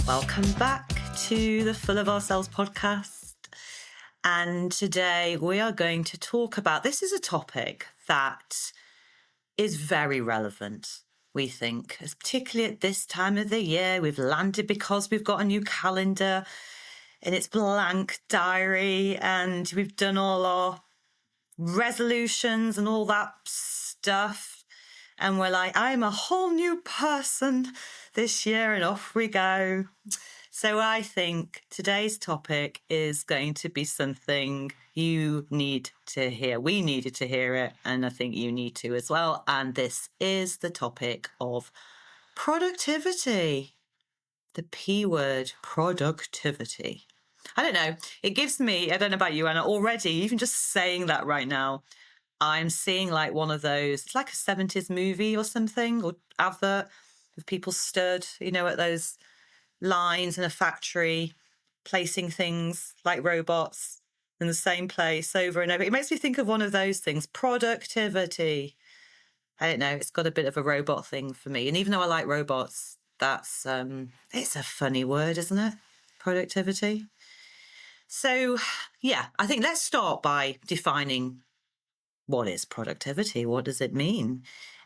Welcome back to the Full of Ourselves podcast. And today we are going to talk about, this is a topic that is very relevant, we think, particularly at this time of the year. We've landed because we've got a new calendar in its blank diary and we've done all our resolutions and all that stuff. And we're like, I'm a whole new person this year, and off we go. So I think today's topic is going to be something you need to hear. We needed to hear it, and I think you need to as well. And this is the topic of productivity. The P word, productivity. I don't know. It gives me, I don't know about you, Anna, already, even just saying that right now, I'm seeing like one of those, it's like a 70s movie or something, or advert with people stood, at those lines in a factory, placing things like robots in the same place over and over. It makes me think of one of those things, productivity. I don't know, it's got a bit of a robot thing for me. And even though I like robots, that's, it's a funny word, isn't it? Productivity. So, yeah, I think let's start by defining what is productivity? What does it mean?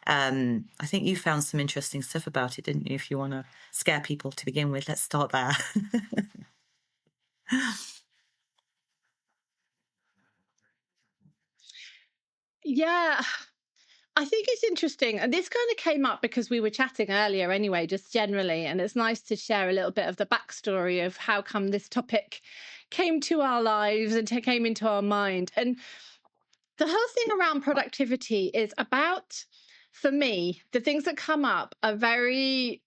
I think you found some interesting stuff about it, didn't you? If you want to scare people to begin with, let's start there. Yeah, I think it's interesting. And this kind of came up because we were chatting earlier anyway, just generally. And it's nice to share a little bit of the backstory of how come this topic came to our lives and came into our mind. And the whole thing around productivity is about, for me, the things that come up are very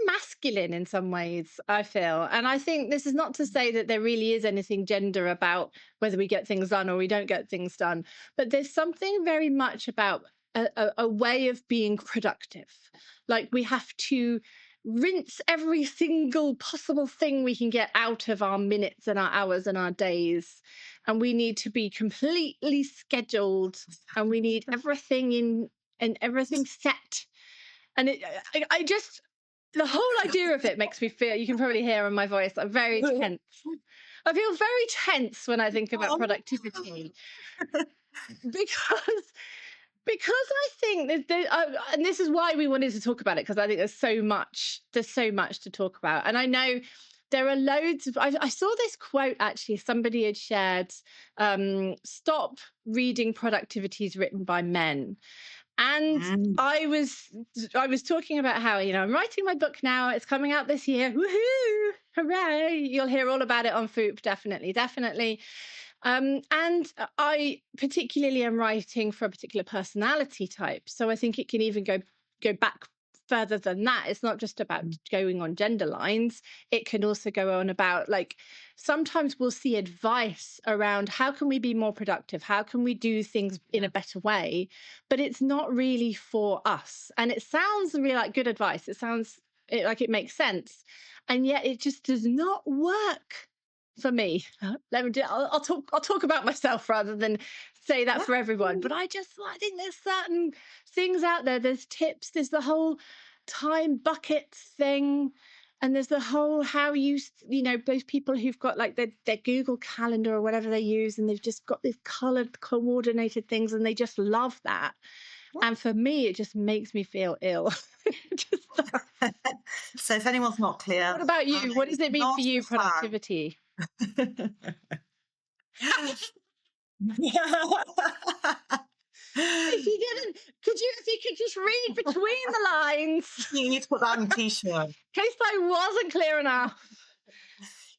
masculine in some ways, I feel. And I think this is not to say that there really is anything gender about whether we get things done or we don't get things done, but there's something very much about a way of being productive. Like we have to rinse every single possible thing we can get out of our minutes and our hours and our days. And we need to be completely scheduled and we need everything in and everything set. And I just, the whole idea of it makes me feel, you can probably hear in my voice, I'm very tense. I feel very tense when I think about productivity because I think and this is why we wanted to talk about it, because I think there's so much to talk about. And I know there are loads of, I saw this quote actually, somebody had shared, stop reading productivities written by men. And I was talking about how, I'm writing my book now. It's coming out this year. Woohoo! Hooray! You'll hear all about it on Foop. Definitely. And I particularly am writing for a particular personality type. So I think it can even go back further than that. It's not just about going on gender lines. It can also go on about, like, sometimes we'll see advice around how can we be more productive? How can we do things in a better way? But it's not really for us. And it sounds really like good advice. It sounds like it makes sense. And yet it just does not work for me. I'll talk about myself rather than say that for everyone. But I think there's certain things out there. There's tips. There's the whole time bucket thing. And there's the whole how those people who've got like their Google Calendar or whatever they use, and they've just got these colored, coordinated things, and they just love that. And for me, it just makes me feel ill. So if anyone's not clear. What about you? What does it mean for you, productivity? If you could just read between the lines. You need to put that on a t-shirt. In case I wasn't clear enough.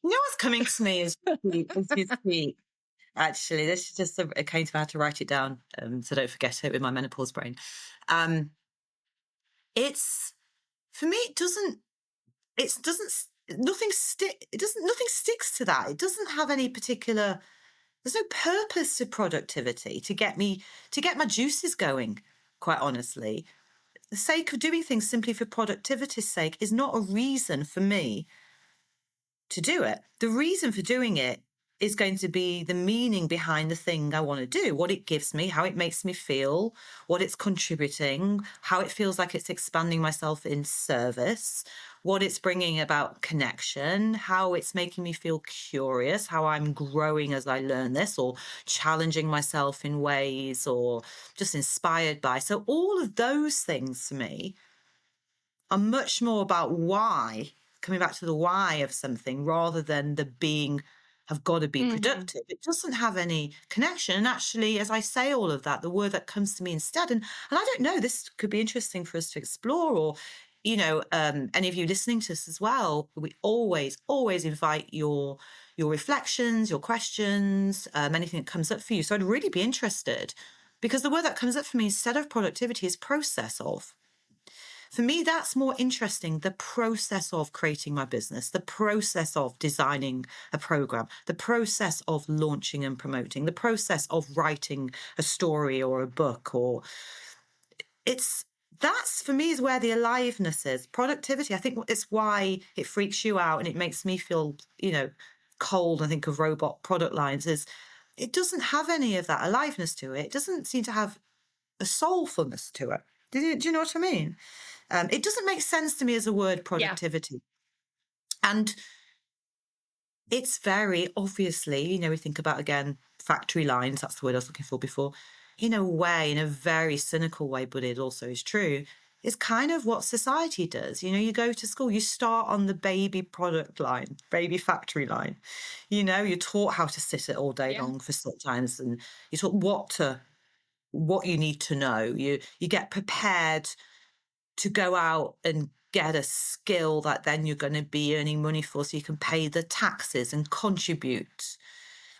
You know what's coming to me is you speak. Actually, this is just a case of I had to write it down, so don't forget it with my menopause brain. It's, for me, nothing sticks to that. It doesn't have any particular, there's no purpose to productivity to get my juices going, quite honestly. The sake of doing things simply for productivity's sake is not a reason for me to do it. The reason for doing it is going to be the meaning behind the thing I want to do, what it gives me, how it makes me feel, what it's contributing, how it feels like it's expanding myself in service, what it's bringing about connection, how it's making me feel curious, how I'm growing as I learn this, or challenging myself in ways, or just inspired by. So all of those things for me are much more about why, coming back to the why of something rather than the being have got to be Mhm. productive. It doesn't have any connection. And actually, as I say all of that, the word that comes to me instead, and I don't know, this could be interesting for us to explore, or any of you listening to us as well. We always invite your reflections, your questions, anything that comes up for you. So I'd really be interested, because the word that comes up for me instead of productivity is process of. For me, that's more interesting. The process of creating my business, the process of designing a program, the process of launching and promoting, the process of writing a story or a book, or it's that's for me is where the aliveness is. Productivity, I think it's why it freaks you out and it makes me feel, cold. I think of robot product lines is it doesn't have any of that aliveness to it. It doesn't seem to have a soulfulness to it. Do you know what I mean? It doesn't make sense to me as a word, Yeah. productivity. And it's very obviously, we think about again, factory lines, that's the word I was looking for before, in a way, in a very cynical way, but it also is true. It's kind of what society does. You go to school, you start on the baby product line, baby factory line. You're taught how to sit it all day Yeah. long for sometimes, and you're taught what you need to know. You get prepared to go out and get a skill that then you're going to be earning money for so you can pay the taxes and contribute.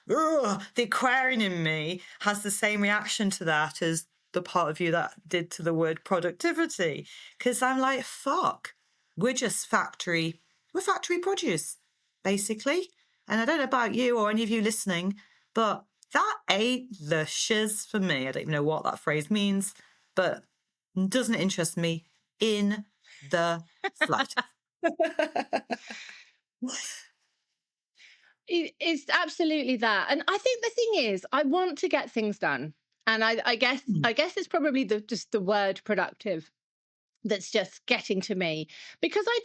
Ugh, the Aquarian in me has the same reaction to that as the part of you that did to the word productivity. Because I'm like, fuck, we're factory produce, basically. And I don't know about you or any of you listening, but that ain't the shiz for me. I don't even know what that phrase means, but doesn't interest me in the slightest. It's absolutely that. And I think the thing is, I want to get things done. And I guess Mm, I guess it's probably just the word productive that's just getting to me, because I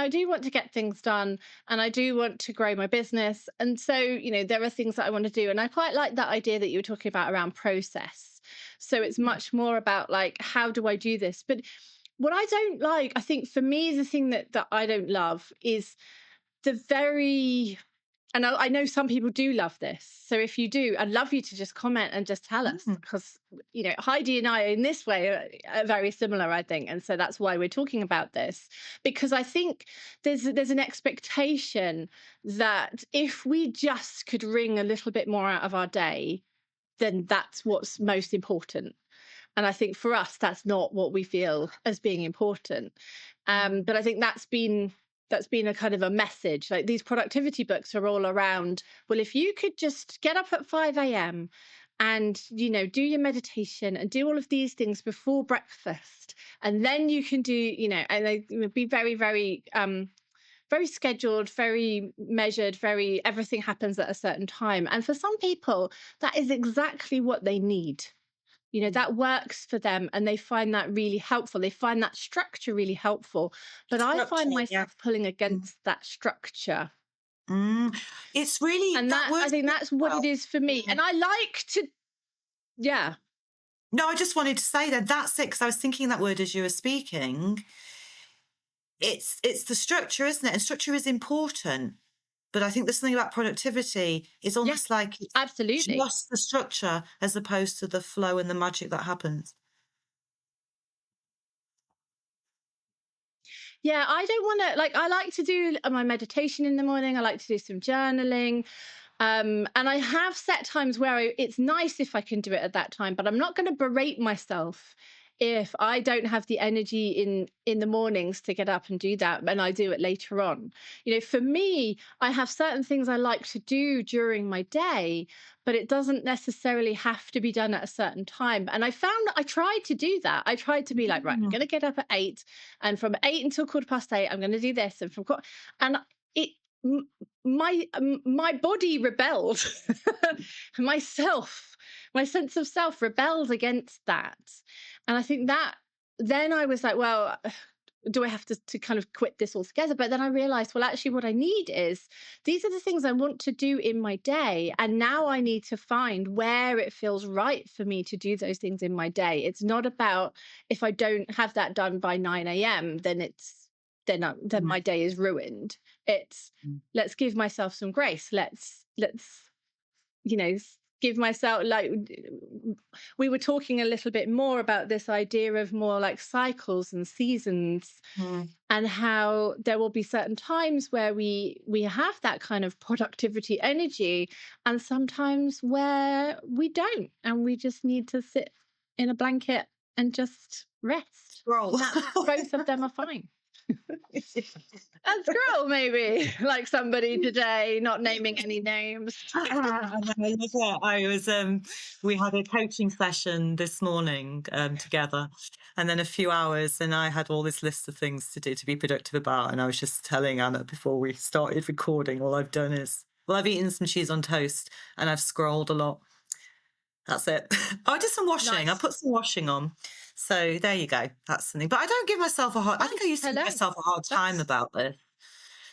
do want to get things done, and I do want to grow my business. And so, there are things that I want to do, and I quite like that idea that you were talking about around process. So it's much more about like, how do I do this? But what I don't like, I think for me, the thing that I don't love is the very, and I know some people do love this. So if you do, I'd love you to just comment and just tell us, mm, because Heidi and I in this way are very similar, I think, and so that's why we're talking about this, because I think there's an expectation that if we just could wring a little bit more out of our day, then that's what's most important. And I think for us, that's not what we feel as being important. mm. But I think that's been a kind of a message. Like, these productivity books are all around, well, if you could just get up at 5 a.m. and do your meditation and do all of these things before breakfast, and then you can do, and they be very, very very scheduled, very measured, very everything happens at a certain time. And for some people, that is exactly what they need. That works for them, and they find that really helpful. They find that structure really helpful. But I Structure, find yeah. myself pulling Mm, against that structure. mm. It's really And that that, word I think as that's what it well. is for me. Yeah. And I like to, yeah, No, I just wanted to say that that's it, because I was thinking that word as you were speaking. It's the structure, isn't it? And structure is important. But I think there's something about productivity. It's yeah, almost like it's absolutely. just the structure as opposed to the flow and the magic that happens. Yeah, I don't want to, like, I like to do my meditation in the morning. I like to do some journaling. And I have set times where it's nice if I can do it at that time, but I'm not going to berate myself if I don't have the energy in the mornings to get up and do that, and I do it later on. For me, I have certain things I like to do during my day, but it doesn't necessarily have to be done at a certain time. And I found that I tried to do that. I tried to be like, right, I'm Mm. going to get up at 8, and from 8 until 8:15, I'm going to do this, and and it my body rebelled. Myself, my sense of self rebelled against that. And I think that then I was like, well, do I have to kind of quit this altogether? But then I realized, well, actually, what I need is these are the things I want to do in my day. And now I need to find where it feels right for me to do those things in my day. It's not about if I don't have that done by 9 a.m., then my day is ruined. It's let's give myself some grace. Let's give myself, like, we were talking a little bit more about this idea of more like cycles and seasons, and how there will be certain times where we have that kind of productivity energy, and sometimes where we don't, and we just need to sit in a blanket and just rest. Scroll. Both of them are fine. And scroll, maybe, like somebody today, not naming any names. We had a coaching session this morning together, and then a few hours, and I had all this list of things to do to be productive about. And I was just telling Anna before we started recording, all I've done is, well, I've eaten some cheese on toast and I've scrolled a lot. That's it. I did some washing. Nice. I put some washing on. So there you go. That's something. But I don't give myself I think I used to give myself a hard time about this.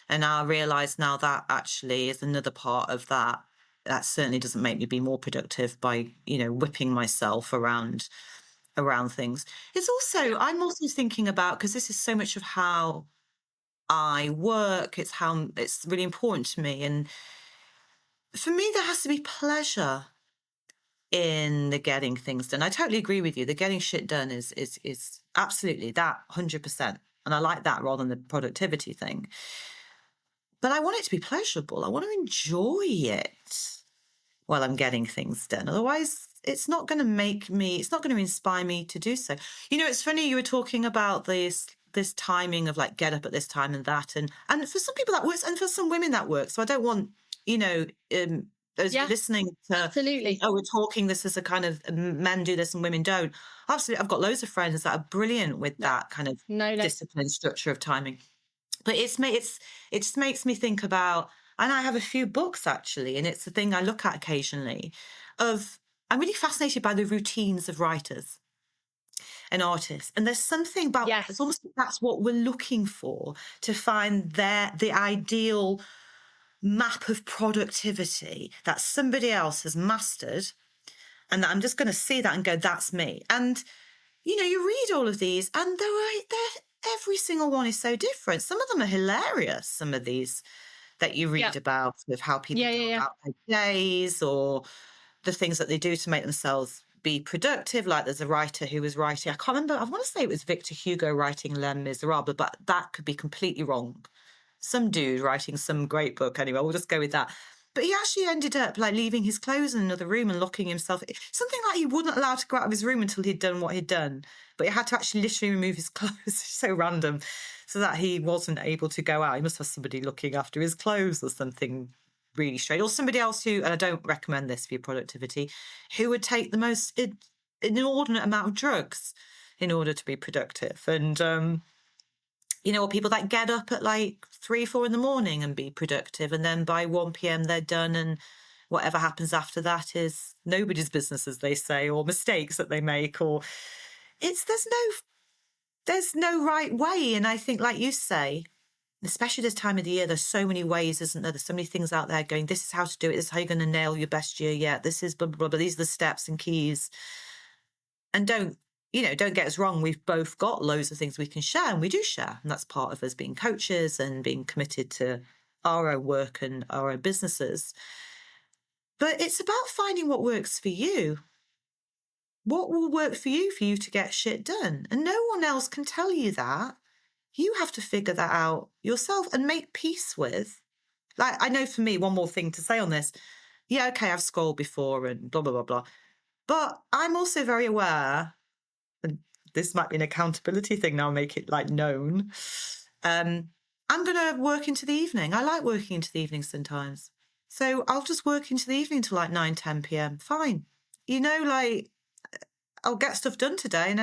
And I realise now that actually is another part of that. That certainly doesn't make me be more productive by, whipping myself around things. It's also, I'm also thinking about, because this is so much of how I work, it's really important to me. And for me, there has to be pleasure in the getting things done. I totally agree with you. The getting shit done is absolutely that 100%. And I like that rather than the productivity thing. But I want it to be pleasurable. I want to enjoy it while I'm getting things done. Otherwise, it's not going to inspire me to do so. It's funny, you were talking about this timing of like get up at this time and that. And for some people that works, and for some women that works. So I don't want, those listening to, absolutely. Oh, we're talking this as a kind of men do this and women don't. Absolutely. I've got loads of friends that are brilliant with that kind of discipline structure of timing. But it just makes me think about, and I have a few books actually, and it's a thing I look at occasionally, I'm really fascinated by the routines of writers and artists. And there's something about, it's almost like that's what we're looking for, to find the ideal map of productivity that somebody else has mastered, and that I'm just going to see that and go, that's me. And, you read all of these and every single one is so different. Some of them are hilarious, some of these that you read about, with how people go about their days, or the things that they do to make themselves be productive. Like there's a writer who was writing, I can't remember, I want to say it was Victor Hugo writing Les Miserables, but that could be completely wrong. Some dude writing some great book, anyway, we'll just go with that. But he actually ended up like leaving his clothes in another room and locking himself. Something like he wasn't allowed to go out of his room until he'd done what he'd done. But he had to actually literally remove his clothes. So random. So that he wasn't able to go out. He must have somebody looking after his clothes or something really strange. Or somebody else who, and I don't recommend this for your productivity, who would take the most inordinate amount of drugs in order to be productive. And, or people that get up at like 3, 4 in the morning and be productive, and then by 1 p.m. they're done, and whatever happens after that is nobody's business, as they say, or mistakes that they make, or there's no right way. And I think, like you say, especially this time of the year, there's so many ways, isn't there? There's so many things out there going, this is how to do it, this is how you're going to nail your best year yet, this is blah, blah, blah, these are the steps and keys. And don't get us wrong, we've both got loads of things we can share, and we do share. And that's part of us being coaches and being committed to our own work and our own businesses. But it's about finding what works for you. What will work for you to get shit done? And no one else can tell you that. You have to figure that out yourself and make peace with. Like, I know for me, one more thing to say on this. Yeah, okay, I've scrolled before and blah, blah, blah, blah. But I'm also very aware, and this might be an accountability thing now, make it like known. I'm going to work into the evening. I like working into the evening sometimes. So I'll just work into the evening till like 9, 10 p.m. Fine. Like, I'll get stuff done today, and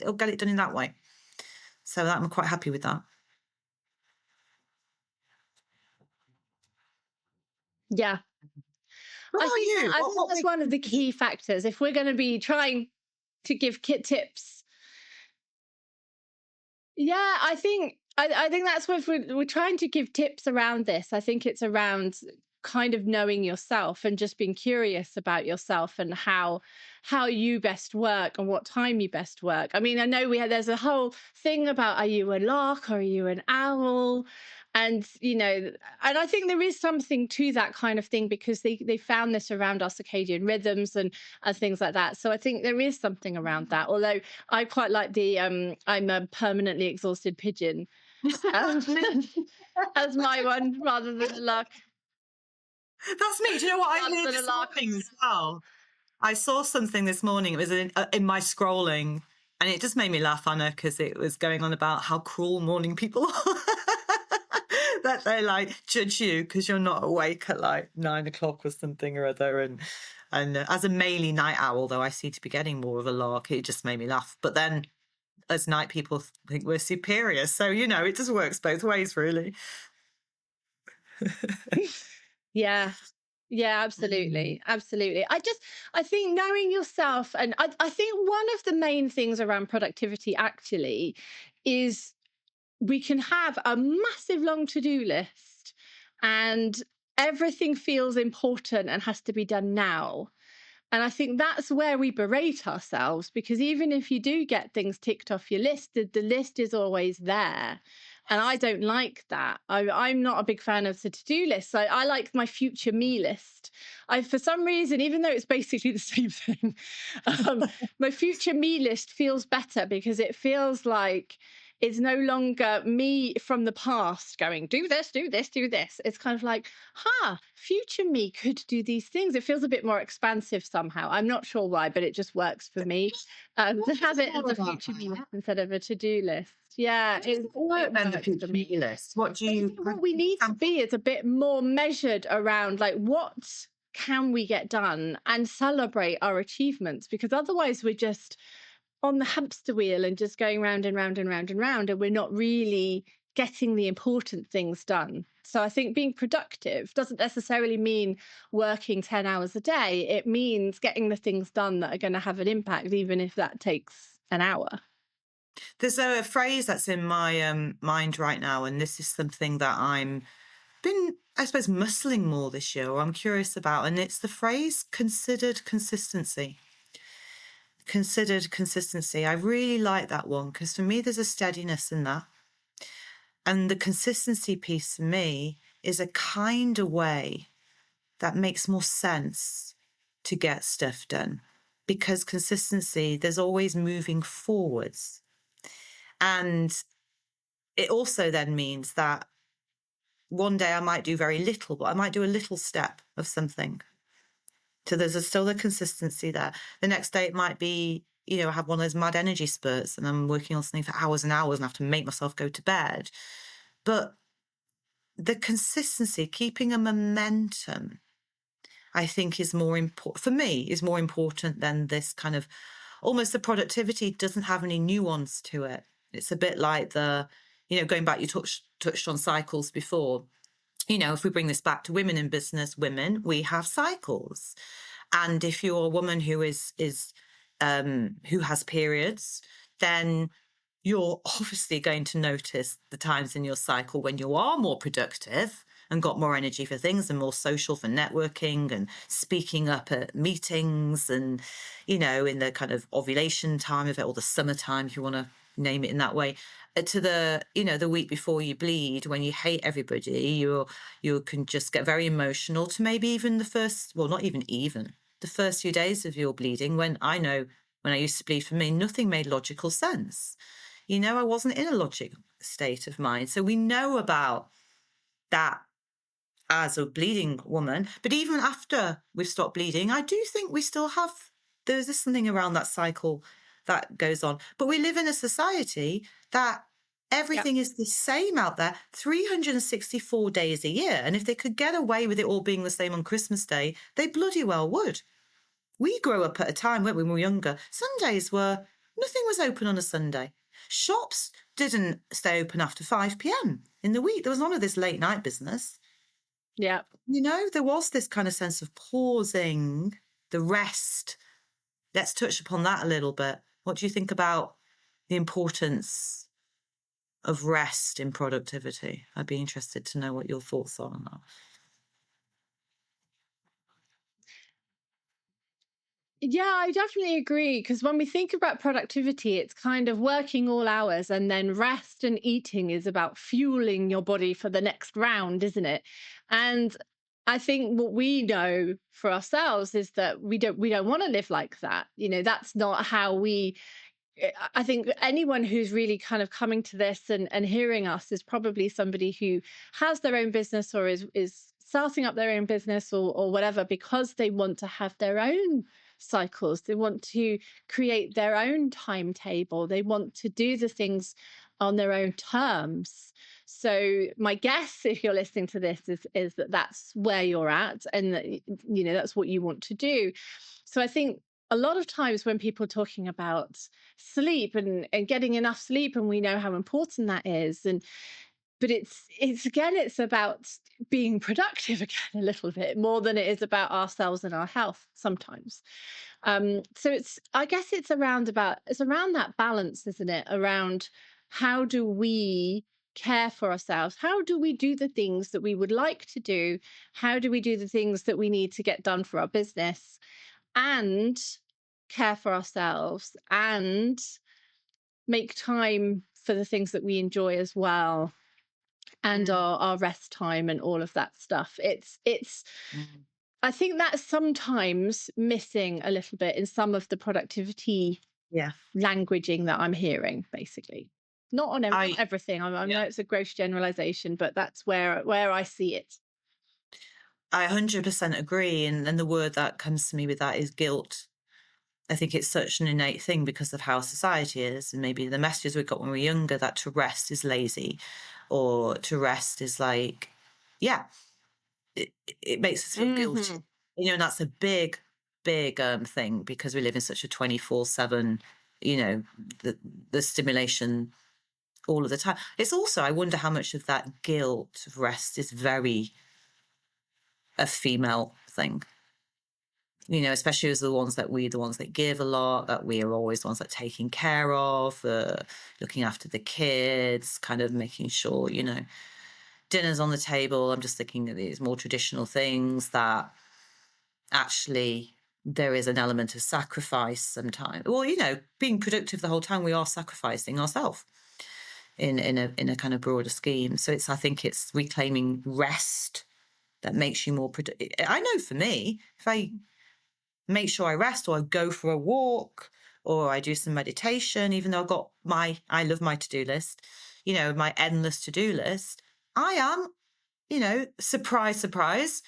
I'll get it done in that way. So I'm quite happy with that. Yeah. What about you? I think What that's makes one of you the think? key factors. If we're going to be trying to give kit tips. Yeah, I think that's what we're trying to give tips around this. I think it's around kind of knowing yourself and just being curious about yourself and how you best work and what time you best work. I mean, I know there's a whole thing about, are you a lark or are you an owl? And and I think there is something to that kind of thing, because they found this around our circadian rhythms and things like that. So I think there is something around that. Although I quite like the I'm a permanently exhausted pigeon um, as my one, rather than a lark. That's me. Do you know what I Rather heard than a this lark. morning as well? I saw something this morning. It was in my scrolling, and it just made me laugh, Anna, because it was going on about how cruel morning people are. That they like judge you because you're not awake at like 9 o'clock or something or other. And as a maley night owl, though, I seem to be getting more of a lark. It just made me laugh. But then, as night people think we're superior, so it just works both ways, really. Yeah. Yeah, absolutely. Absolutely. I think knowing yourself, and I think one of the main things around productivity actually is we can have a massive long to-do list and everything feels important and has to be done now. And I think that's where we berate ourselves, because even if you do get things ticked off your list, the list is always there. And I don't like that. I'm not a big fan of the to-do list. I like my future me list. For some reason, even though it's basically the same thing, my future me list feels better, because it feels like it's no longer me from the past going, do this, do this, do this. It's kind of like, future me could do these things. It feels a bit more expansive somehow. I'm not sure why, but it just works for me. To have it as a future me list instead of a to-do list. Yeah, it Work then the works for future me. me list. What do I you? think what we need to be is a bit more measured around, like, what can we get done, and celebrate our achievements, because otherwise we're just on the hamster wheel and just going round and round and round and round, and we're not really getting the important things done. So I think being productive doesn't necessarily mean working 10 hours a day. It means getting the things done that are going to have an impact, even if that takes an hour. There's a phrase that's in my mind right now, and this is something that I suppose, muscling more this year, or I'm curious about, and it's the phrase considered consistency. Considered consistency. I really like that one, because for me, there's a steadiness in that. And the consistency piece for me is a kind of way that makes more sense to get stuff done, because consistency, there's always moving forwards. And it also then means that one day I might do very little, but I might do a little step of something. So there's still a consistency there. The next day it might be, I have one of those mad energy spurts and I'm working on something for hours and hours and I have to make myself go to bed. But the consistency, keeping a momentum, I think is more important for me, is more important than this kind of, almost, the productivity doesn't have any nuance to it. It's a bit like going back, you touched on cycles before. If we bring this back to women in business, we have cycles. And if you're a woman who who has periods, then you're obviously going to notice the times in your cycle when you are more productive and got more energy for things and more social for networking and speaking up at meetings and, in the kind of ovulation time of it, or the summertime, if you want to name it in that way, to the week before you bleed, when you hate everybody, you can just get very emotional, to maybe even the first, well, not even the first few days of your bleeding, when I used to bleed, for me, nothing made logical sense. I wasn't in a logical state of mind. So we know about that as a bleeding woman. But even after we've stopped bleeding, I do think we still have, there's this something around that cycle that goes on. But we live in a society that everything is the same out there 364 days a year. And if they could get away with it all being the same on Christmas Day, they bloody well would. We grew up at a time, weren't we, when we were younger? Sundays nothing was open on a Sunday. Shops didn't stay open after 5 p.m. in the week. There was none of this late night business. Yeah. There was this kind of sense of pausing, the rest. Let's touch upon that a little bit. What do you think about the importance of rest in productivity? I'd be interested to know what your thoughts are on that. Yeah, I definitely agree. Because when we think about productivity, it's kind of working all hours, and then rest and eating is about fueling your body for the next round, isn't it? And I think what we know for ourselves is that we don't want to live like that. That's not how we. I think anyone who's really kind of coming to this and hearing us is probably somebody who has their own business, or is starting up their own business, or whatever, because they want to have their own cycles. They want to create their own timetable. They want to do the things on their own terms. So my guess, if you're listening to this, is that that's where you're at, and that that's what you want to do. So I think a lot of times when people are talking about sleep and getting enough sleep, and we know how important that is, but it's about being productive again, a little bit more than it is about ourselves and our health sometimes. So I guess it's around that balance, isn't it? Around how do we care for ourselves? How do we do the things that we would like to do? How do we do the things that we need to get done for our business, and care for ourselves, and make time for the things that we enjoy as well, and Mm, our rest time and all of that stuff. It's mm. I think that's sometimes missing a little bit in some of the productivity Yeah. languaging that I'm hearing, basically. Not I everything. I yeah. know it's a gross generalization, but that's where I see it. I 100% agree. And the word that comes to me with that is guilt. I think it's such an innate thing because of how society is, and maybe the messages we got when we were younger, that to rest is lazy, or to rest is like, yeah, it makes us feel guilty. Hmm. And that's a big, big thing because we live in such a 24/7, you know, the stimulation all of the time. It's also, I wonder how much of that guilt of rest is very a female thing. Especially as the ones that give a lot, that we are always the ones that taking care of, looking after the kids, kind of making sure, dinner's on the table. I'm just thinking of these more traditional things that actually there is an element of sacrifice sometimes. Well, being productive the whole time, we are sacrificing ourselves in a kind of broader scheme. So I think it's reclaiming rest that makes you more productive. I know for me, if I make sure I rest, or I go for a walk, or I do some meditation, even though I love my to-do list, my endless to-do list, I am, surprise, surprise,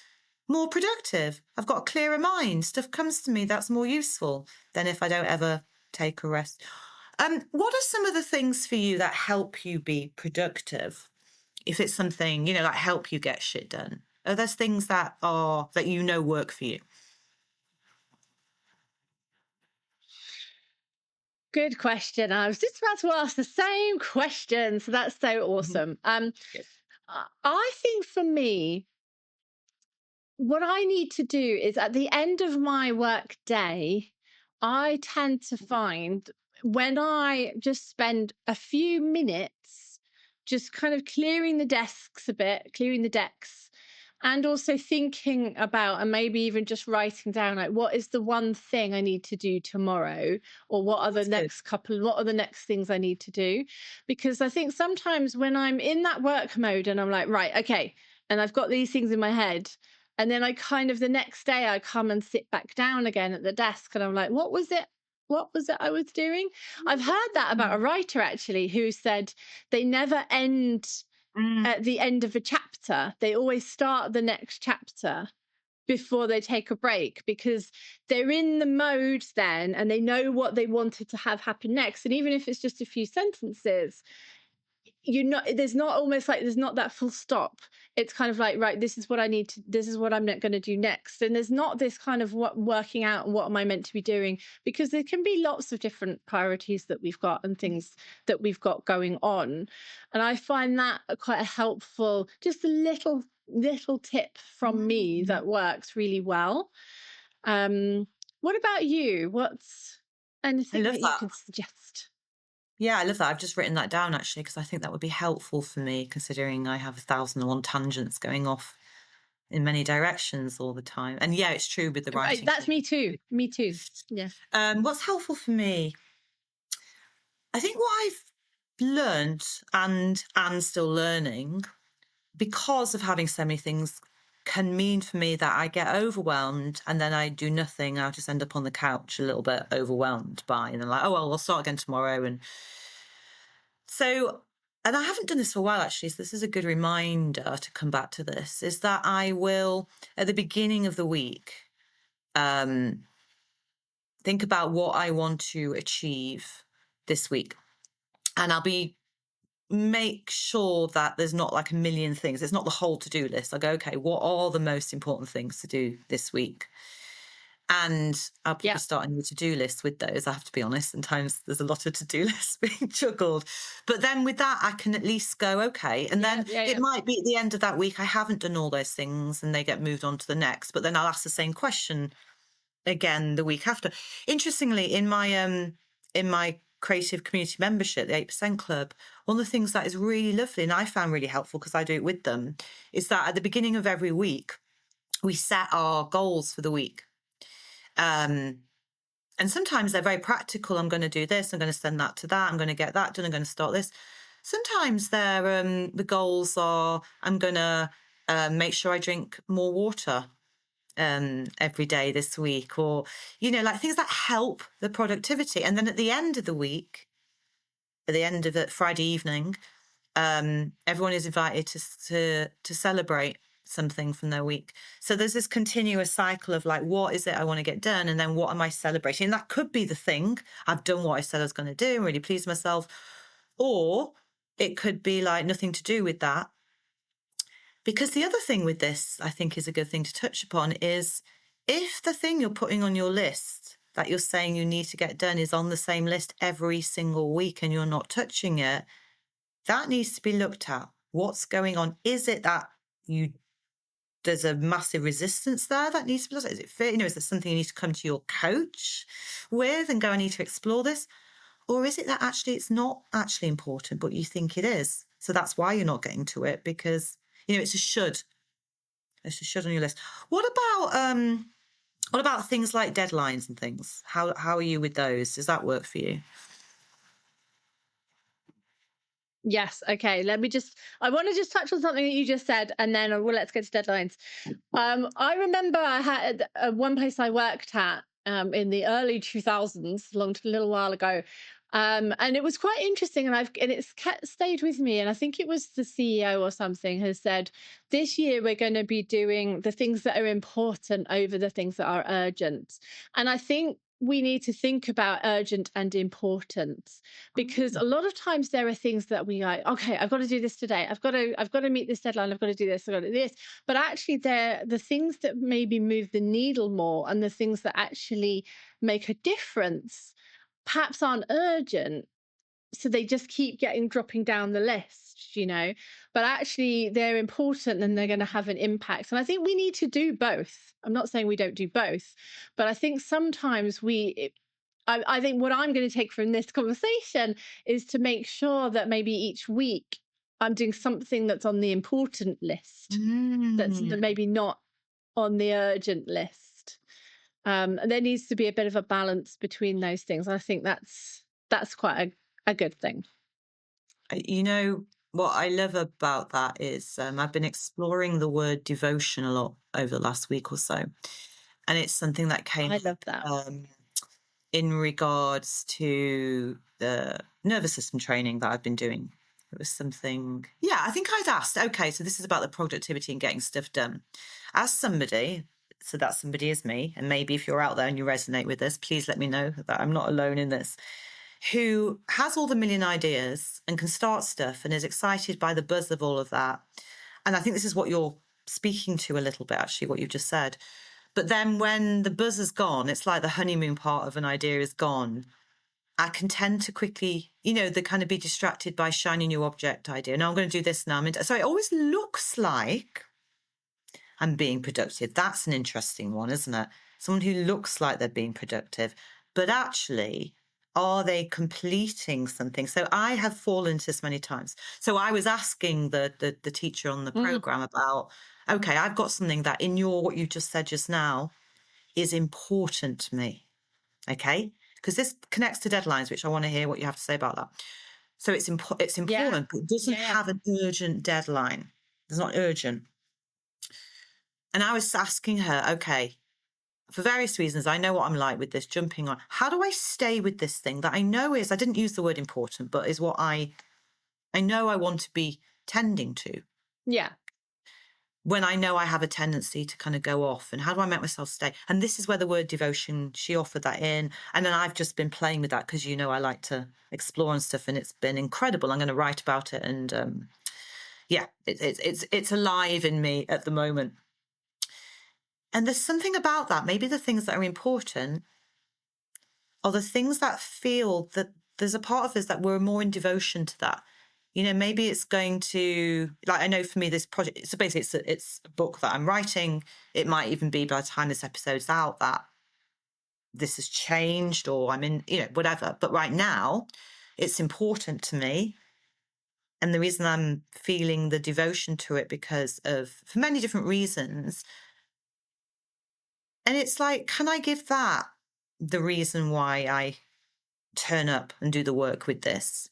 more productive. I've got a clearer mind. Stuff comes to me that's more useful than if I don't ever take a rest. What are some of the things for you that help you be productive? If it's something, that help you get shit done, are those things that work for you? Good question. I was just about to ask the same question, so that's so Mhm. awesome. Good. I think for me, what I need to do is at the end of my work day, I tend to find when I just spend a few minutes just kind of clearing the desks a bit, clearing the decks, and also thinking about, and maybe even just writing down, like, what is the one thing I need to do tomorrow, or That's good. what are the next things I need to do? Because I think sometimes when I'm in that work mode and I'm like, right, okay, and I've got these things in my head, and then I kind of the next day I come and sit back down again at the desk, and I'm like, what was it? What was it I was doing? I've heard that about a Mm. writer actually who said they never end Mm. at the end of a chapter. They always start the next chapter before they take a break, because they're in the mode then, and they know what they wanted to have happen next. And even if it's just a few sentences, there's not, almost like there's not that full stop. It's kind of like, right, this is what I'm going to do next, and there's not this kind of what working out and what am I meant to be doing, because there can be lots of different priorities that we've got and things that we've got going on. And I find that quite a helpful, just a little tip from me Mm. that works really well. What about you? What's I anything love that you that. could suggest? Yeah, I love that. I've just written that down actually because I think that would be helpful for me, considering I have 1,001 tangents going off in many directions all the time. And yeah, it's true with the Right, writing that's me thing. too. Me too. Yeah. What's helpful for me? I think what I've learned and still learning because of having so many things can mean for me that I get overwhelmed and then I do nothing. I'll just end up on the couch a little bit overwhelmed by, and I'm like, oh, well, I'll start again tomorrow. And so, and I haven't done this for a while actually. So this is a good reminder to come back to this is that I will, at the beginning of the week, um, think about what I want to achieve this week. And I'll be make sure that there's not like a million things. It's not the whole to-do list. I go, okay, what are the most important things to do this week? And I'll probably Yeah. start a new to-do list with those. I have to be honest. Sometimes there's a lot of to-do lists being juggled. But then with that, I can at least go, okay. And Yeah. then Yeah. it Yeah. might be at the end of that week, I haven't done all those things and they get moved on to the next. But then I'll ask the same question again the week after. Interestingly, in my creative community membership, the 8% Club, one of the things that is really lovely and I found really helpful because I do it with them is that at the beginning of every week, we set our goals for the week. And sometimes they're very practical. I'm going to do this. I'm going to send that to that. I'm going to get that done. I'm going to start this. Sometimes they're the goals are I'm going to make sure I drink more water every day this week, or like things that help the productivity. And then at the end of the week, at the end of it, Friday evening, everyone is invited to celebrate something from their week. So there's this continuous cycle of like, what is it I want to get done, and then what am I celebrating? And that could be the thing I've done what I said I was going to do, and really pleased myself, or it could be like nothing to do with that. Because the other thing with this, I think, is a good thing to touch upon is if the thing you're putting on your list that you're saying you need to get done is on the same list every single week and you're not touching it, that needs to be looked at. What's going on? Is it that there's a massive resistance there that needs to be looked at? Is it fair? Is there something you need to come to your coach with and go, I need to explore this? Or is it that actually it's not actually important, but you think it is? So that's why you're not getting to it because, it's a should. It's a should on your list. What about things like deadlines and things? How are you with those? Does that work for you? Yes. Okay. I want to just touch on something that you just said, and then let's get to deadlines. I remember I had one place I worked at in the early 2000s, a little while ago. And it was quite interesting, and it's stayed with me. And I think it was the CEO or something has said, this year we're going to be doing the things that are important over the things that are urgent. And I think we need to think about urgent and important, because Mm. a lot of times there are things that we like, okay, I've got to do this today. I've got to meet this deadline. I've got to do this. I've got to do this. But actually, they're the things that maybe move the needle more, and the things that actually make a difference perhaps aren't urgent, so they just keep dropping down the list. But actually they're important and they're going to have an impact. And I think we need to do both. I'm not saying we don't do both, but I think sometimes I think what I'm going to take from this conversation is to make sure that maybe each week I'm doing something that's on the important list, that's Mm. maybe not on the urgent list. And there needs to be a bit of a balance between those things. I think that's quite a good thing. What I love about that is I've been exploring the word devotion a lot over the last week or so. And it's something that came I love that. up in regards to the nervous system training that I've been doing. It was something, yeah, I think I'd asked, okay, so this is about the productivity and getting stuff done. As somebody, so that somebody is me, and maybe if you're out there and you resonate with this, please let me know that I'm not alone in this, who has all the million ideas and can start stuff and is excited by the buzz of all of that. And I think this is what you're speaking to a little bit, actually, what you've just said. But then when the buzz is gone, it's like the honeymoon part of an idea is gone. I can tend to quickly, they kind of be distracted by shiny new object idea. Now I'm going to do this now. So it always looks like and being productive. That's an interesting one, isn't it? Someone who looks like they're being productive, but actually, are they completing something? So I have fallen into this many times. So I was asking the teacher on the Mm, program about, okay, I've got something that in your what you just said just now is important to me. Okay, because this connects to deadlines, which I want to hear what you have to say about that. So it's yeah. important, but it doesn't Yeah. have an urgent deadline. It's not urgent. And I was asking her, okay, for various reasons, I know what I'm like with this jumping on. How do I stay with this thing that I know is, I didn't use the word important, but is what I know I want to be tending to Yeah. when I know I have a tendency to kind of go off? And how do I make myself stay? And this is where the word devotion, she offered that in. And then I've just been playing with that because, I like to explore and stuff, and it's been incredible. I'm going to write about it. And yeah, it's alive in me at the moment. And there's something about that. Maybe the things that are important are the things that feel that there's a part of us that we're more in devotion to that. Maybe it's going to, like, I know for me, this project, so basically it's a book that I'm writing. It might even be by the time this episode's out that this has changed, or I'm in, whatever. But right now, it's important to me. And the reason I'm feeling the devotion to it for many different reasons. And it's like, can I give that the reason why I turn up and do the work with this,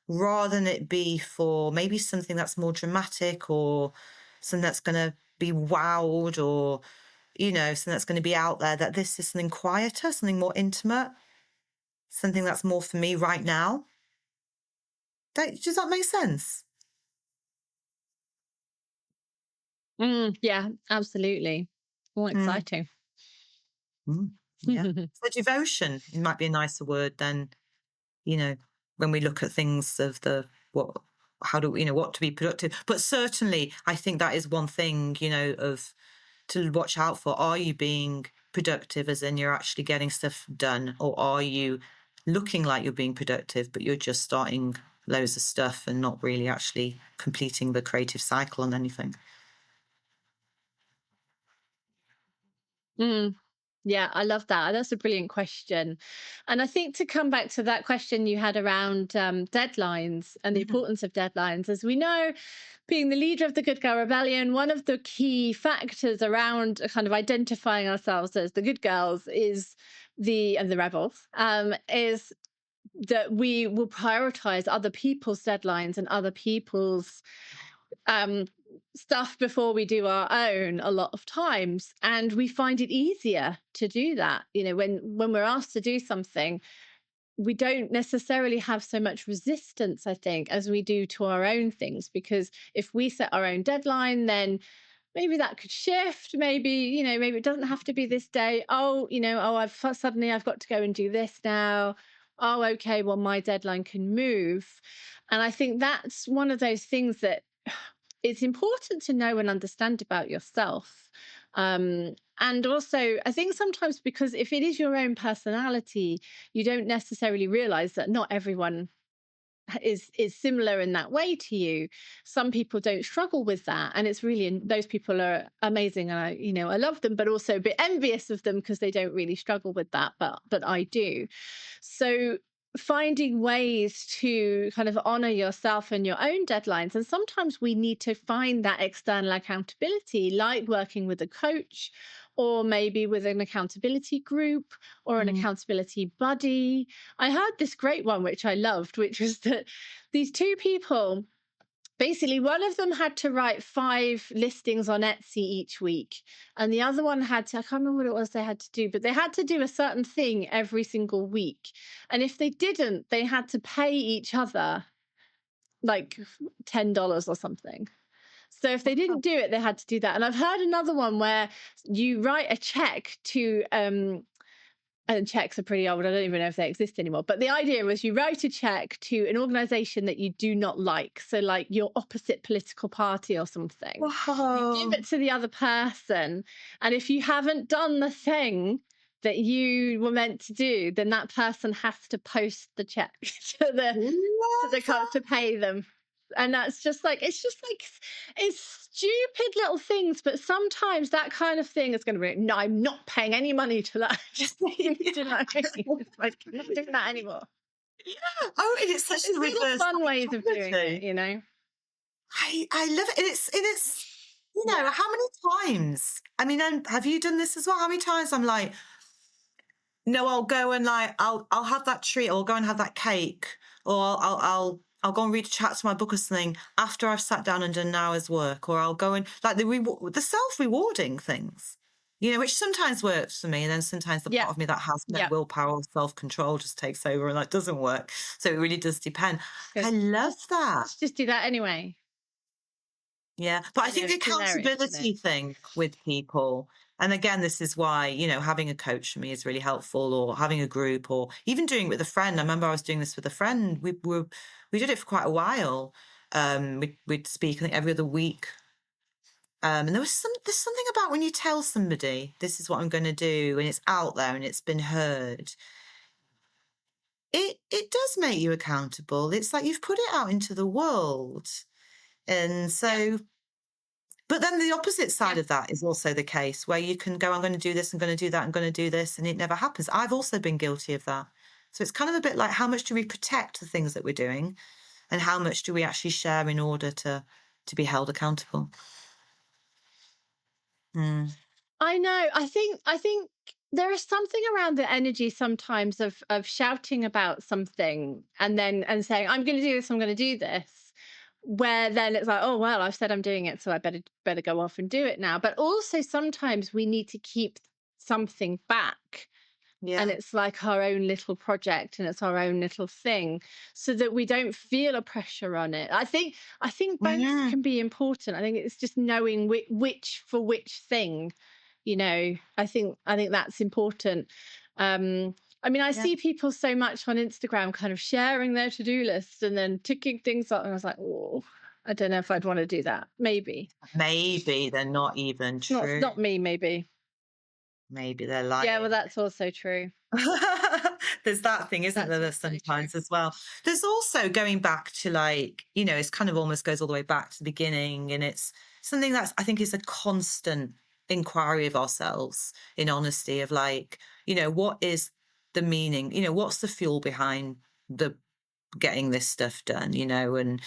rather than it be for maybe something that's more dramatic, or something that's going to be wowed, or, something that's going to be out there, that this is something quieter, something more intimate, something that's more for me right now. Does that make sense? Yeah, absolutely. All Mm, exciting. yeah. So devotion, it might be a nicer word than, you know, when we look at things of what, how do what to be productive. But certainly, I think that is one thing, of to watch out for. Are you being productive, as in you're actually getting stuff done, or are you looking like you're being productive, but you're just starting loads of stuff and not really actually completing the creative cycle on anything? Mm. Yeah, I love that. That's a brilliant question. And I think to come back to that question you had around deadlines and the Mhm. importance of deadlines, as we know, being the leader of the Good Girl Rebellion, one of the key factors around kind of identifying ourselves as the good girls is and the rebels is that we will prioritize other people's deadlines and other people's um, stuff before we do our own a lot of times, and we find it easier to do that. When we're asked to do something, we don't necessarily have so much resistance, I think, as we do to our own things, because if we set our own deadline, then maybe that could shift. Maybe it doesn't have to be this day. I've got to go and do this now. Oh, okay, well, my deadline can move. And I think that's one of those things that it's important to know and understand about yourself. And also, I think sometimes, because if it is your own personality, you don't necessarily realize that not everyone is similar in that way to you. Some people don't struggle with that, and it's really, those people are amazing, and I love them, but also a bit envious of them because they don't really struggle with that, but I do. So finding ways to kind of honor yourself and your own deadlines, and sometimes we need to find that external accountability, like working with a coach, or maybe with an accountability group, or an Mm. accountability buddy. I heard this great one, which I loved, which was that these two people, basically, one of them had to write 5 listings on Etsy each week. And the other one had to, I can't remember what it was they had to do, but they had to do a certain thing every single week. And if they didn't, they had to pay each other like $10 or something. So if they didn't do it, they had to do that. And I've heard another one where you write a check to and checks are pretty old. I don't even know if they exist anymore. But the idea was you write a check to an organization that you do not like. So, like your opposite political party or something. You give Wow. it to the other person. And if you haven't done the thing that you were meant to do, then that person has to post the check to the Love to pay them. And that's just like, it's stupid little things, but sometimes that kind of thing is going to be, no, I'm not paying any money to that. Do you know what I mean? It's like, I'm not doing that anymore. Oh, and it's such It's a little reverse fun ways of doing it, psychology. you know? I love it. And it's you know, Yeah. how many times? I mean, and have you done this as well? How many times I'm like, no, I'll go and like I'll have that treat, or I'll go and have that cake, or I'll go and read a chapter to my book or something after I've sat down and done an hour's work, or I'll go and like the self-rewarding things, you know, which sometimes works for me, and then sometimes the Yeah. part of me that has no Yeah. willpower or self-control just takes over and that doesn't work. So it really does depend. I Good. love Just, that. let's just do that anyway. Yeah, but I You know, think the it's generic, isn't it? accountability thing with people, and again, this is why, you know, having a coach for me is really helpful, or having a group, or even doing it with a friend. I remember I was doing this with a friend. We did it for quite a while. We'd speak, I think, every other week. And there's something about when you tell somebody this is what I'm going to do, and it's out there and it's been heard. It does make you accountable. It's like you've put it out into the world, and Yeah. so. But then the opposite side Yeah. of that is also the case where you can go, I'm going to do this, I'm going to do that, I'm going to do this, and it never happens. I've also been guilty of that. So it's kind of a bit like, how much do we protect the things that we're doing, and how much do we actually share in order to be held accountable? Mm. I know. I think there is something around the energy sometimes of shouting about something and saying, I'm gonna do this, I'm gonna do this. Where then it's like, oh well, I've said I'm doing it, so I better go off and do it now. But also sometimes we need to keep something back, and Yeah. it's like our own little project and it's our own little thing, so that we don't feel a pressure on it. I think both Mm. can be important. I think it's just knowing which thing, you know. I think that's important. I mean, I Yeah. see people so much on Instagram kind of sharing their to-do list and then ticking things up, and I was like, oh, I don't know if I'd want to do that. Maybe Maybe they're not even true. not me, maybe. Maybe they're Yeah, well, lying. that's also true. There's that thing, isn't there, That's there's also true. sometimes as well. There's also going back to, like, you know, it's kind of almost goes all the way back to the beginning. And it's something that's, I think, is a constant inquiry of ourselves in honesty of, like, you know, what is the meaning? You know, what's the fuel behind the getting this stuff done, you know? And,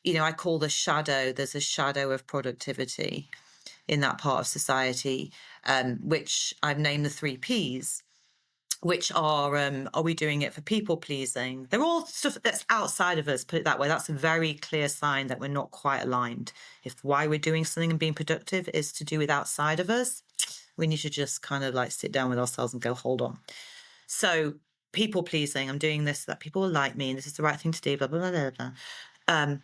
you know, I call there's a shadow of productivity in that part of society, which I've named the 3 Ps, which are we doing it for people pleasing? They're all stuff that's outside of us, put it that way. That's a very clear sign that we're not quite aligned. If why we're doing something and being productive is to do with outside of us, we need to just kind of like sit down with ourselves and go, hold on. So people pleasing, I'm doing this so that people will like me, and this is the right thing to do, blah, blah, blah, blah, blah.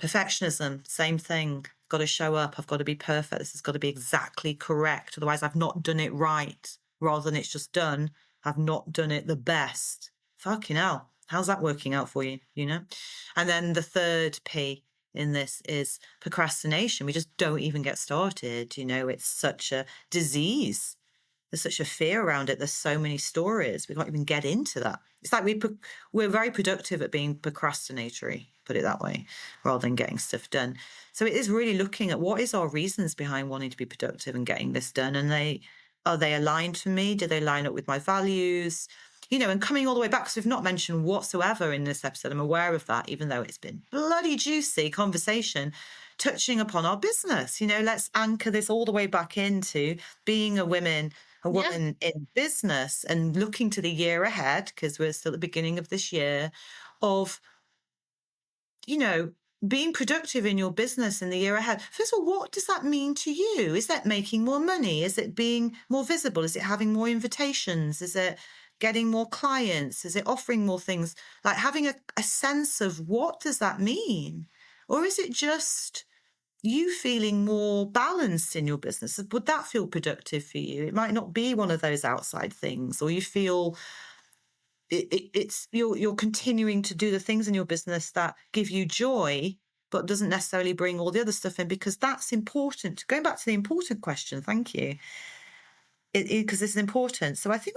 Perfectionism, same thing. Got to show up. I've got to be perfect. This has got to be exactly correct. Otherwise, I've not done it right. Rather than it's just done, I've not done it the best. Fucking hell. How's that working out for you? You know? And then the third P in this is procrastination. We just don't even get started. You know, it's such a disease. There's such a fear around it. There's so many stories. We can't even get into that. It's like we're very productive at being procrastinatory, put it that way, rather than getting stuff done. So it is really looking at what is our reasons behind wanting to be productive and getting this done. And are they aligned for me? Do they line up with my values? You know, and coming all the way back, because we've not mentioned whatsoever in this episode. I'm aware of that, even though it's been bloody juicy conversation touching upon our business. You know, let's anchor this all the way back into being a Yeah. woman in business and looking to the year ahead, because we're still at the beginning of this year, of, you know, being productive in your business in the year ahead. First of all, what does that mean to you? Is that making more money? Is it being more visible? Is it having more invitations? Is it getting more clients? Is it offering more things? Like having a sense of what does that mean? Or is it just you feeling more balanced in your business? Would that feel productive for you? It might not be one of those outside things, or you feel it's you're continuing to do the things in your business that give you joy, but doesn't necessarily bring all the other stuff in, because that's important. Going back to the important question, thank you, because this is important. So I think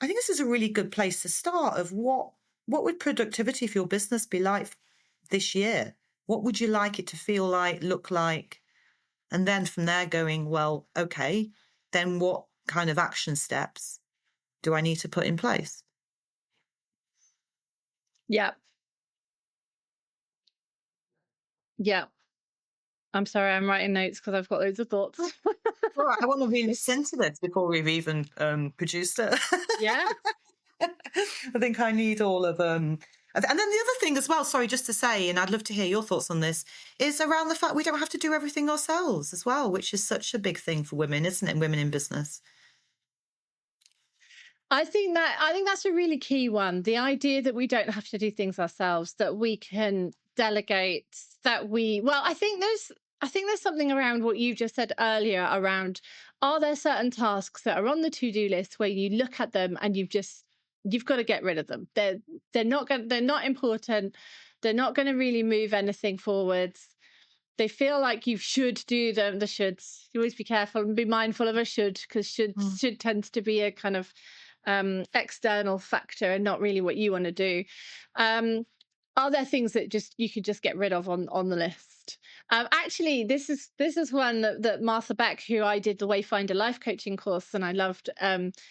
this is a really good place to start of what what would productivity for your business be like this year? What would you like it to feel like, look like? And then from there going, well, okay, then what kind of action steps do I need to put in place? Yeah. Yeah. I'm sorry, I'm writing notes because I've got loads of thoughts. All right, I want to really listen to this before we've even produced it. Yeah. I think I need all of and then the other thing as well, sorry, just to say, and I'd love to hear your thoughts on this, is around the fact we don't have to do everything ourselves as well, which is such a big thing for women, isn't it? And women in business. I think that's a really key one. The idea that we don't have to do things ourselves, that we can delegate, I think there's something around what you just said earlier around, are there certain tasks that are on the to-do list where you look at them and you've got to get rid of them. They're not important. They're not going to really move anything forwards. They feel like you should do them, the shoulds. You always be careful and be mindful of a should, because should tends to be a kind of external factor and not really what you want to do. Are there things that just you could just get rid of on the list? Actually, this is one that Martha Beck, who I did the Wayfinder life coaching course and I loved.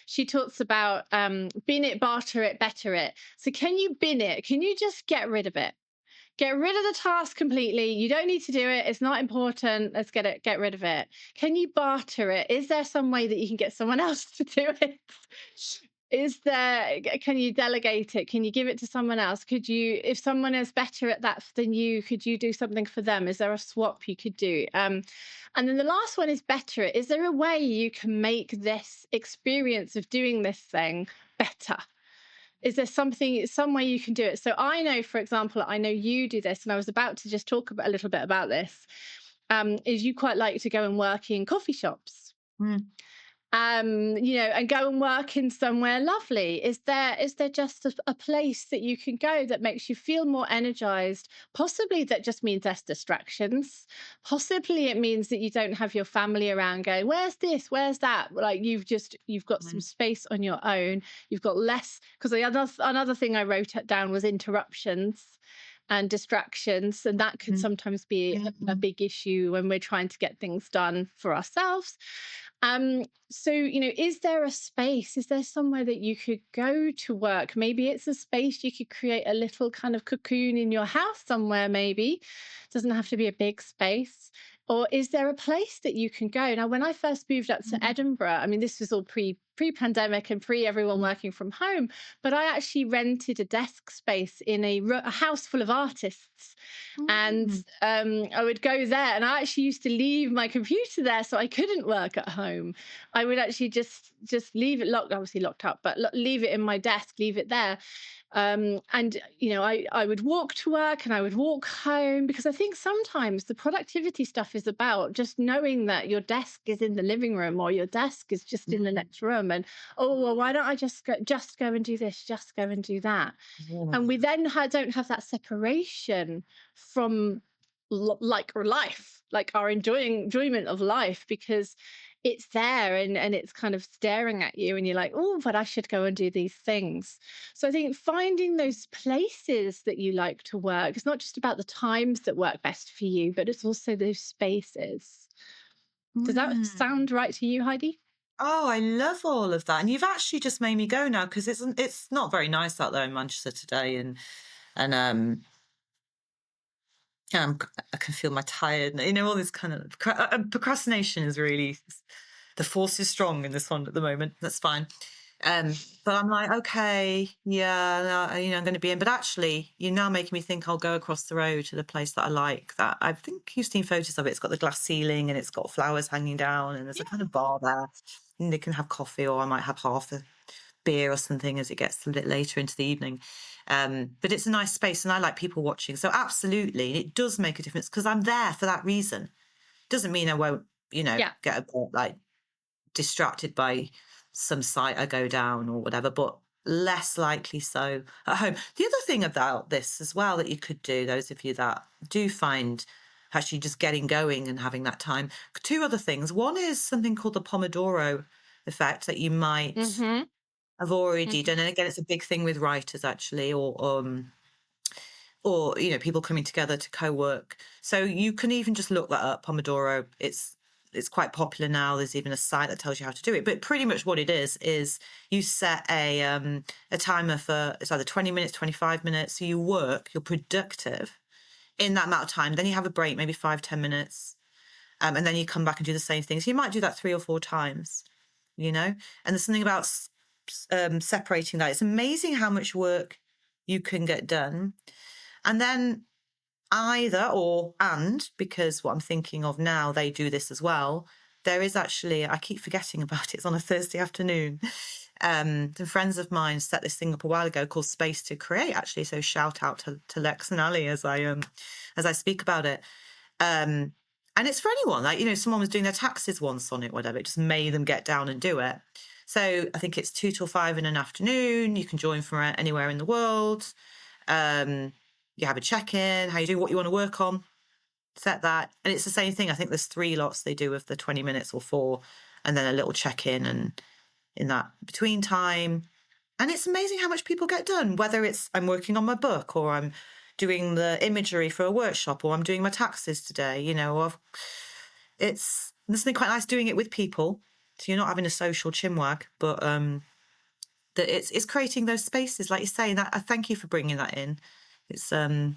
She talks about bin it, barter it, better it. So can you bin it? Can you just get rid of it? Get rid of the task completely. You don't need to do it. It's not important. Let's get rid of it. Can you barter it? Is there some way that you can get someone else to do it? Can you delegate it? Can you give it to someone else? Could you, if someone is better at that than you, could you do something for them? Is there a swap you could do? And then the last one is better it. Is there a way you can make this experience of doing this thing better? Is there some way you can do it? So I know, for example, I know you do this, and I was about to just talk a little bit about this, is you quite like to go and work in coffee shops. Mm. And go and work in somewhere lovely. Is there just a place that you can go that makes you feel more energized? Possibly that just means less distractions. Possibly it means that you don't have your family around going, where's this? Where's that? Like you've got some Mm. space on your own. You've got less, because another thing I wrote down was interruptions and distractions, and that could Mm. sometimes be a big issue when we're trying to get things done for ourselves. So, is there a space? Is there somewhere that you could go to work? Maybe it's a space you could create a little kind of cocoon in your house somewhere, maybe. Doesn't have to be a big space. Or is there a place that you can go? Now, when I first moved up to Mm. Edinburgh, I mean, this was all pre-pandemic and pre everyone working from home, but I actually rented a desk space in a house full of artists. And Mm. I would go there, and I actually used to leave my computer there so I couldn't work at home. I would actually just leave it locked, obviously locked up, but leave it in my desk, leave it there. And I would walk to work and I would walk home, because I think sometimes the productivity stuff is about just knowing that your desk is in the living room or your desk is just in the Mm. next room, and oh well, why don't I just go and do this, just go and do that? And Yeah. we then don't have that separation from like life, like our enjoyment of life, because it's there and it's kind of staring at you and you're like, oh, but I should go and do these things. So I think finding those places that you like to work, it's not just about the times that work best for you, but it's also those spaces. Does that Mm. sound right to you, Heidi? Oh, I love all of that, and you've actually just made me go now because it's not very nice out there in Manchester today, and I can feel my tired, all this kind of procrastination is really the force is strong in this one at the moment. That's fine. But I'm like, okay, yeah, no, I'm going to be in. But actually, you're now making me think I'll go across the road to the place that I like. That I think you've seen photos of it. It's got the glass ceiling and it's got flowers hanging down, and there's a kind of bar there. And they can have coffee, or I might have half a beer or something as it gets a bit later into the evening. But it's a nice space, and I like people watching. So absolutely, it does make a difference because I'm there for that reason. Doesn't mean I won't, Yeah. get a bit like distracted by some site I go down or whatever, but less likely so at home. The other thing about this as well that you could do, those of you that do find actually just getting going and having that time, two other things. One is something called the Pomodoro effect that you might Mm-hmm. I've already done. Mhm. And again, it's a big thing with writers actually, or people coming together to co-work. So you can even just look that up, Pomodoro. It's quite popular now. There's even a site that tells you how to do it. But pretty much what it is you set a timer for, it's either 20 minutes, 25 minutes. So you work, you're productive in that amount of time. Then you have a break, maybe 5-10 minutes. And then you come back and do the same thing. So you might do that 3 or 4 times, and there's something about separating that. It's amazing how much work you can get done. And then because what I'm thinking of now, they do this as well. There is actually, I keep forgetting about it. It's on a Thursday afternoon. Some friends of mine set this thing up a while ago called Space to Create, actually. So shout out to Lex and Ali as I speak about it. And it's for anyone. Like, someone was doing their taxes once on it, whatever. It just made them get down and do it. So I think it's 2 till 5 in an afternoon. You can join from anywhere in the world. You have a check-in, how you do, what you want to work on, set that. And it's the same thing. I think there's 3 lots they do of the 20 minutes or 4, and then a little check-in and in that between time. And it's amazing how much people get done, whether it's I'm working on my book or I'm doing the imagery for a workshop or I'm doing my taxes today, or there's something quite nice doing it with people. So you're not having a social chinwag, but that it's creating those spaces, like you say. That I thank you for bringing that in. It's I think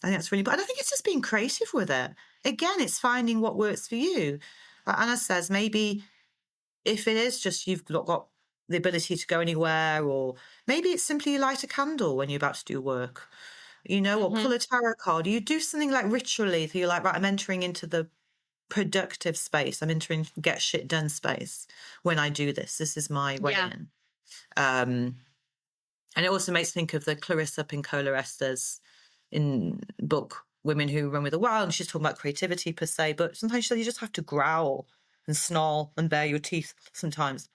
that's really, but I think it's just being creative with it. Again, it's finding what works for you. Like Anna says, maybe if it is just you've not got the ability to go anywhere, or maybe it's simply you light a candle when you're about to do work, or pull Mhm. a tarot card. You do something like ritually, so you're like, right, I'm entering into the productive space. I'm entering get shit done space when I do this. This is my way Yeah. in. Um, and it also makes me think of the Clarissa Pinkola Estes in book Women Who Run with the Wild. And she's talking about creativity per se, but sometimes she says you just have to growl and snarl and bare your teeth sometimes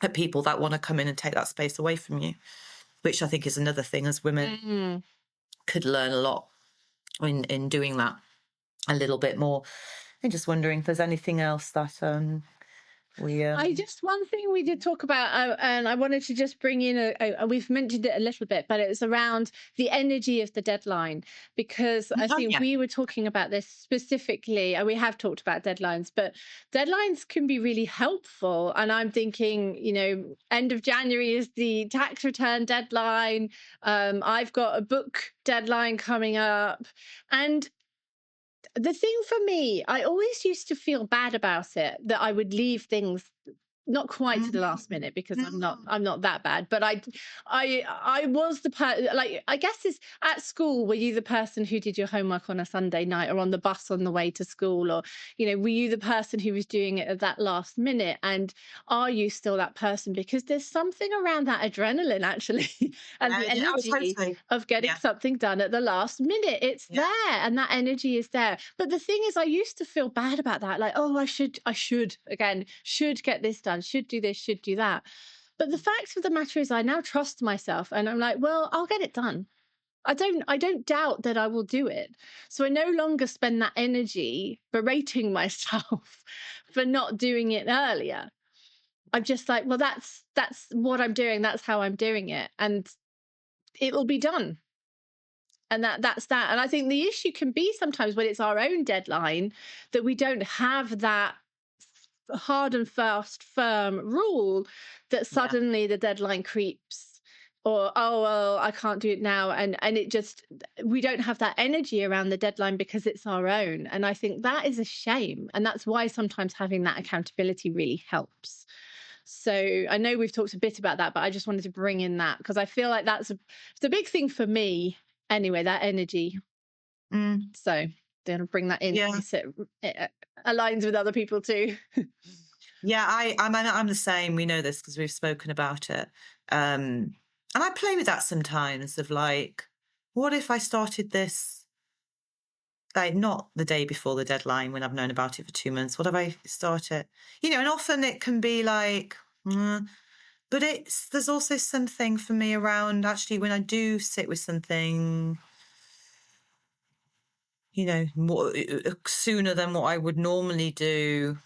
at people that want to come in and take that space away from you, which I think is another thing as women Mm. could learn a lot in doing that a little bit more. I'm just wondering if there's anything else that we I just one thing we did talk about, and I wanted to just bring in we've mentioned it a little bit, but it's around the energy of the deadline, because I oh think yeah, we were talking about this specifically, and we have talked about deadlines, but deadlines can be really helpful. And I'm thinking, end of January is the tax return deadline. I've got a book deadline coming up, and the thing for me, I always used to feel bad about it, that I would leave things not quite to the last minute, because I'm not that bad, but I was like, I guess it's at school, were you the person who did your homework on a Sunday night, or on the bus on the way to school, or were you the person who was doing it at that last minute? And are you still that person? Because there's something around that adrenaline, actually, and the yeah, oh energy totally, of getting yeah, something done at the last minute. It's yeah, there, and that energy is there. But the thing is, I used to feel bad about that, like, oh, I should again, should get this done, should do this, should do that. But the fact of the matter is, I now trust myself, and I'm like, well, I'll get it done. I don't doubt that I will do it. So I no longer spend that energy berating myself for not doing it earlier. I'm just like, well, that's what I'm doing, that's how I'm doing it, and it will be done. And that's that. And I think the issue can be sometimes when it's our own deadline, that we don't have that hard and fast firm rule, that yeah, suddenly the deadline creeps, or, oh well, I can't do it now, and it just, we don't have that energy around the deadline because it's our own. And I think that is a shame, and that's why sometimes having that accountability really helps. So I know we've talked a bit about that, but I just wanted to bring in that, because I feel like it's a big thing for me anyway, that energy. mm, So then I'll bring that in yeah, case it aligns with other people too. yeah. I'm the same. We know this because we've spoken about it. And I play with that sometimes. Of like, what if I started this like not the day before the deadline when I've known about it for 2 months? What if I start it? And often it can be like, but there's also something for me around actually when I do sit with something, more sooner than what I would normally do.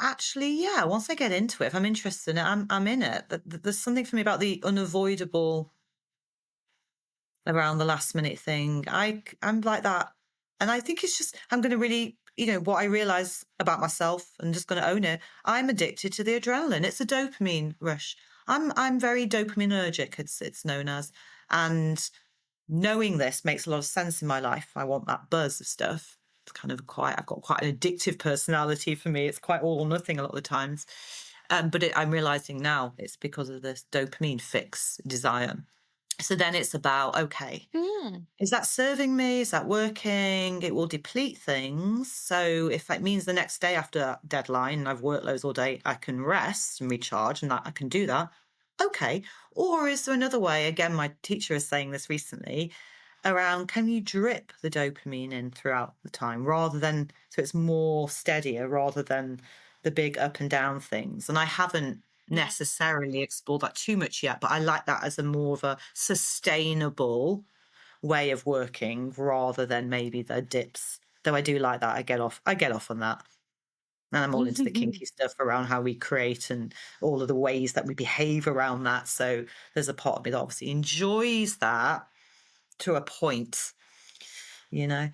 actually, yeah, once I get into it, if I'm interested in it, I'm in it. There's something for me about the unavoidable around the last minute thing. I'm like that. And I think it's just I'm gonna really, what I realize about myself and just gonna own it. I'm addicted to the adrenaline. It's a dopamine rush. I'm very dopaminergic, it's known as. And knowing this makes a lot of sense in my life. I want that buzz of stuff. It's kind of I've got quite an addictive personality for me. It's quite all or nothing a lot of the times. But I'm realizing now it's because of this dopamine fix desire. So then it's about, okay, Mm. is that serving me? Is that working? It will deplete things. So if it means the next day after that deadline and I've worked loads all day, I can rest and recharge and that I can do that. Okay. Or is there another way? Again, my teacher is saying this recently around, can you drip the dopamine in throughout the time rather than, so it's more steadier rather than the big up and down things. And I haven't necessarily explored that too much yet, but I like that as a more of a sustainable way of working rather than maybe the dips. Though I do like that. I get off on that. And I'm all into the kinky stuff around how we create and all of the ways that we behave around that. So there's a part of me that obviously enjoys that to a point, you know.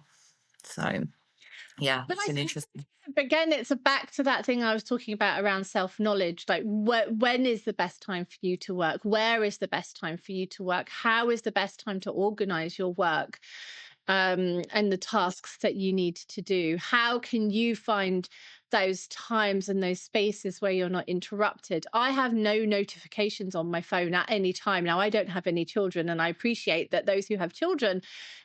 So yeah, But it's I an think interesting. again, it's a back to that thing I was talking about around self-knowledge. Like, when is the best time for you to work? Where is the best time for you to work? How is the best time to organize your work? And the tasks that you need to do. How can you find those times and those spaces where you're not interrupted? I have no notifications on my phone at any time. Now, I don't have any children, and I appreciate that those who have children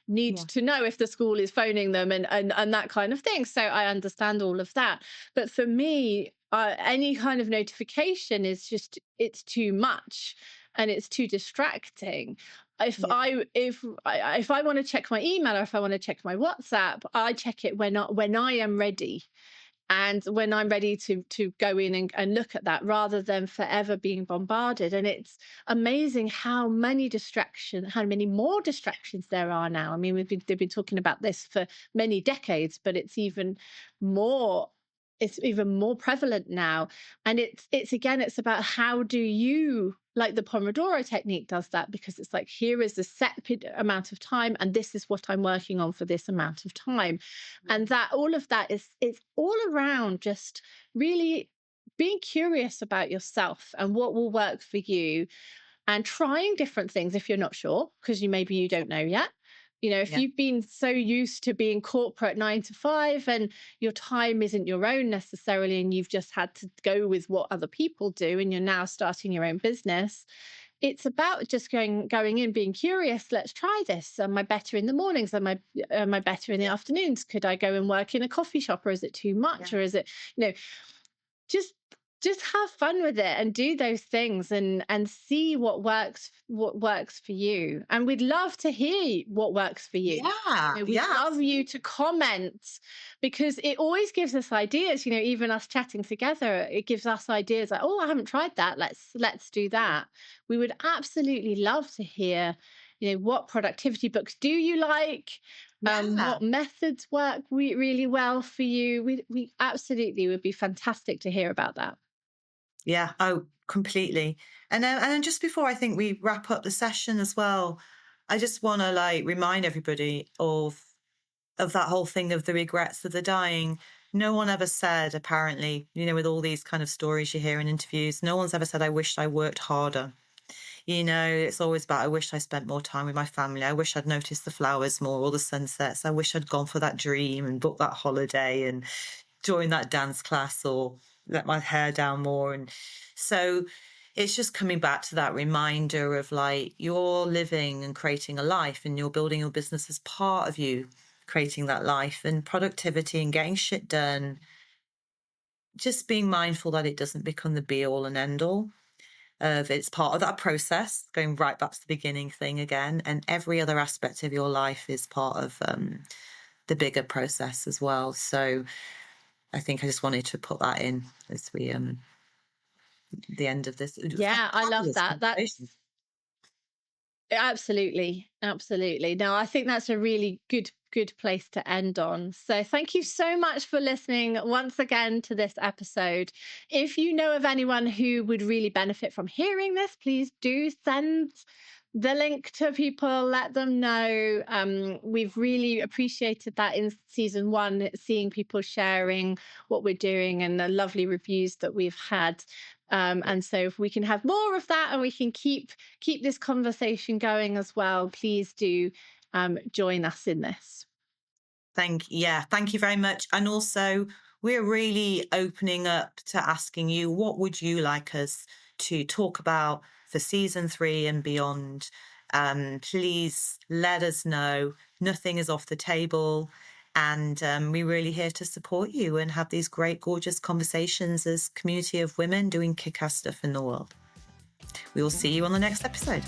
need Yeah. to know if the school is phoning them and that kind of thing. So I understand all of that. But for me, any kind of notification is just, it's too much and it's too distracting. if Yeah. I if I if I want to check my email, or if I want to check my WhatsApp, I check it when I am ready, and when I'm ready to go in and look at that, rather than forever being bombarded. And it's amazing how many more distractions there are now. I mean, they've been talking about this for many decades, but more it's even more prevalent now. And it's again, it's about how do you, like the Pomodoro technique does that, because it's like, here is the set amount of time, and this is what I'm working on for this amount of time. And that, all of that is all around just really being curious about yourself and what will work for you, and trying different things if you're not sure, because maybe you don't know yet. If Yeah. you've been so used to being corporate 9 to 5, and your time isn't your own necessarily, and you've just had to go with what other people do, and you're now starting your own business, it's about just going in, being curious. Let's try this. Am I better in the mornings? Am I better in the Yeah. afternoons? Could I go and work in a coffee shop, or is it too much? Yeah. Or is it, you know, just just have fun with it and do those things, and see what works for you. And we'd love to hear what works for you. Yeah. We'd Yeah. love you Absolutely. to comment, because it always gives us ideas. Even us chatting together, it gives us ideas like, oh, I haven't tried that, let's do that. We would absolutely love to hear, what productivity books do you like, Yeah. what methods work really well for you. We absolutely would be fantastic to hear about that. Yeah. Oh, completely. And then just before I think we wrap up the session as well, I just want to like remind everybody of that whole thing of the regrets of the dying. No one ever said, apparently, with all these kind of stories you hear in interviews, no one's ever said, I wished I worked harder. It's always about, I wish I spent more time with my family. I wish I'd noticed the flowers more or the sunsets. I wish I'd gone for that dream and booked that holiday and joined that dance class or let my hair down more. And so it's just coming back to that reminder of like, you're living and creating a life and you're building your business as part of you creating that life, and productivity and getting shit done. Just being mindful that it doesn't become the be all and end all of it's part of that process, going right back to the beginning thing again. And every other aspect of your life is part of the bigger process as well. So I think I just wanted to put that in as we the end of this. It was Yeah, I love fabulous that. conversation. Absolutely, absolutely. No, I think that's a really good good place to end on. So thank you so much for listening once again to this episode. If you know of anyone who would really benefit from hearing this, please do send the link to people, let them know. We've really appreciated that in season 1, seeing people sharing what we're doing and the lovely reviews that we've had. And so if we can have more of that and we can keep this conversation going as well, please do join us in this. Thank you very much. And also, we're really opening up to asking you, what would you like us to talk about for season 3 and beyond? Please let us know. Nothing is off the table. And we're really here to support you and have these great, gorgeous conversations as community of women doing kick-ass stuff in the world. We will see you on the next episode.